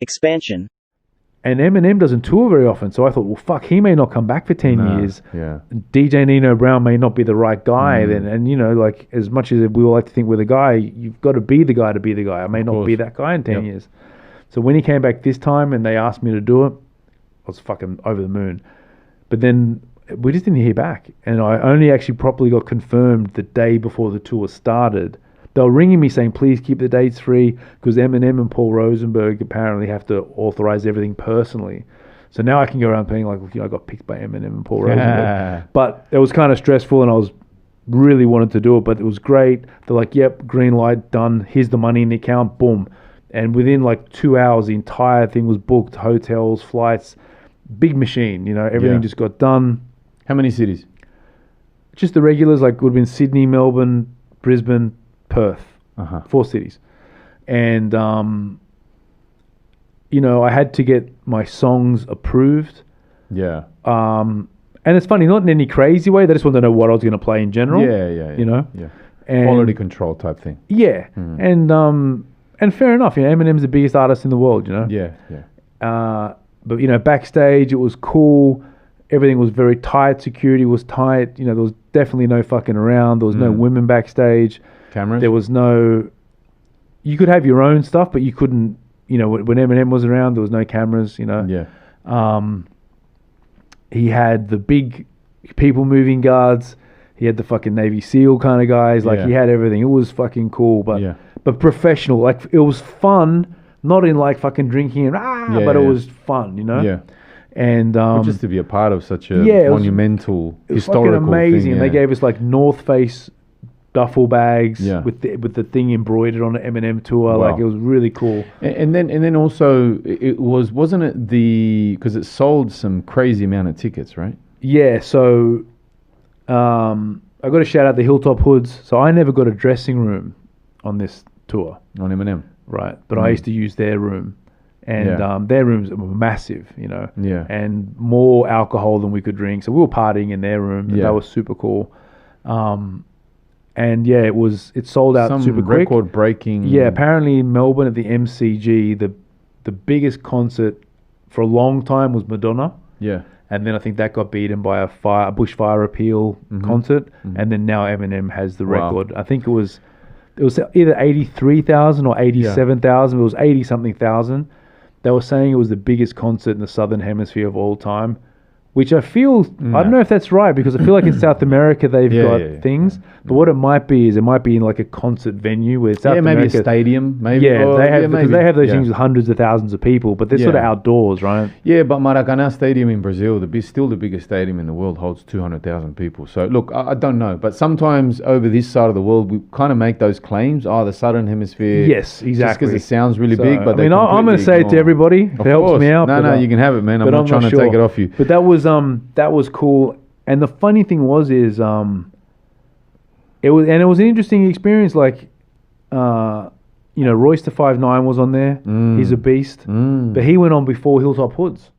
Expansion. And Eminem doesn't tour very often, so I thought, well, fuck, he may not come back for 10 years. Yeah. DJ Nino Brown may not be the right guy then. And, you know, like, as much as we all like to think we're the guy, you've got to be the guy to be the guy. I may not be that guy in 10 years. So when he came back this time and they asked me to do it, I was fucking over the moon. But then we just didn't hear back. And I only actually properly got confirmed the day before the tour started. They were ringing me saying, please keep the dates free, because Eminem and Paul Rosenberg apparently have to authorize everything personally. So now I can go around being like, you know, I got picked by Eminem and Paul Rosenberg. But it was kind of stressful, and I was really wanted to do it, but it was great. They're like, yep, green light, done. Here's the money in the account, boom. And within like 2 hours, the entire thing was booked, hotels, flights, big machine, you know, everything just got done. How many cities? Just the regulars, like would have been Sydney, Melbourne, Brisbane, Perth, 4 cities. And, you know, I had to get my songs approved. Yeah. And it's funny, not in any crazy way. They just wanted to know what I was going to play in general. Yeah. You know? Yeah. And quality control type thing. Yeah. And fair enough, you know, Eminem's the biggest artist in the world, you know? Yeah. But, you know, backstage, it was cool. Everything was very tight. Security was tight. You know, there was definitely no fucking around. There was no women backstage. Cameras? There was no... You could have your own stuff, but you couldn't... You know, when Eminem was around, there was no cameras, you know? Yeah. He had the big people moving guards. He had the fucking Navy SEAL kind of guys. Like, he had everything. It was fucking cool, but professional. Like, it was fun, not in, like, fucking drinking and but it was fun, you know? Yeah. And... just to be a part of such a monumental, it was historical fucking amazing. thing. And they gave us, like, North Face duffel bags with the thing embroidered on the Eminem tour. Wow. Like, it was really cool. And then also it wasn't it because it sold some crazy amount of tickets, right? Yeah, so I got to shout out the Hilltop Hoods. So I never got a dressing room on this tour. On Eminem. Right. But I used to use their room. And their rooms were massive, you know. Yeah. And more alcohol than we could drink. So we were partying in their room. And that was super cool. And yeah, it sold out super quick. Record breaking. Yeah, apparently in Melbourne at the MCG, the biggest concert for a long time was Madonna. Yeah. And then I think that got beaten by a bushfire appeal concert. And then now Eminem has the record. I think it was either 83,000 or 87,000. It was 80 something thousand. They were saying it was the biggest concert in the Southern Hemisphere of all time. Which I feel, I don't know if that's right, because I feel like in South America they've got things. But what it might be is it might be in like a concert venue where South America... maybe a stadium. Maybe. Yeah, because they have those things with hundreds of thousands of people, but they're sort of outdoors, right? Yeah, but Maracanã Stadium in Brazil, still the biggest stadium in the world, holds 200,000 people. So look, I don't know, but sometimes over this side of the world, we kind of make those claims. The Southern Hemisphere. Yes, exactly. Just because it sounds really big, but I mean, I'm going to say it to everybody. If it helps me out. No, you can have it, man. I'm not trying to take it off you. But that was cool. And the funny thing was it was an interesting experience. Like, you know, Royce the 5'9" was on there. He's a beast. But he went on before Hilltop Hoods.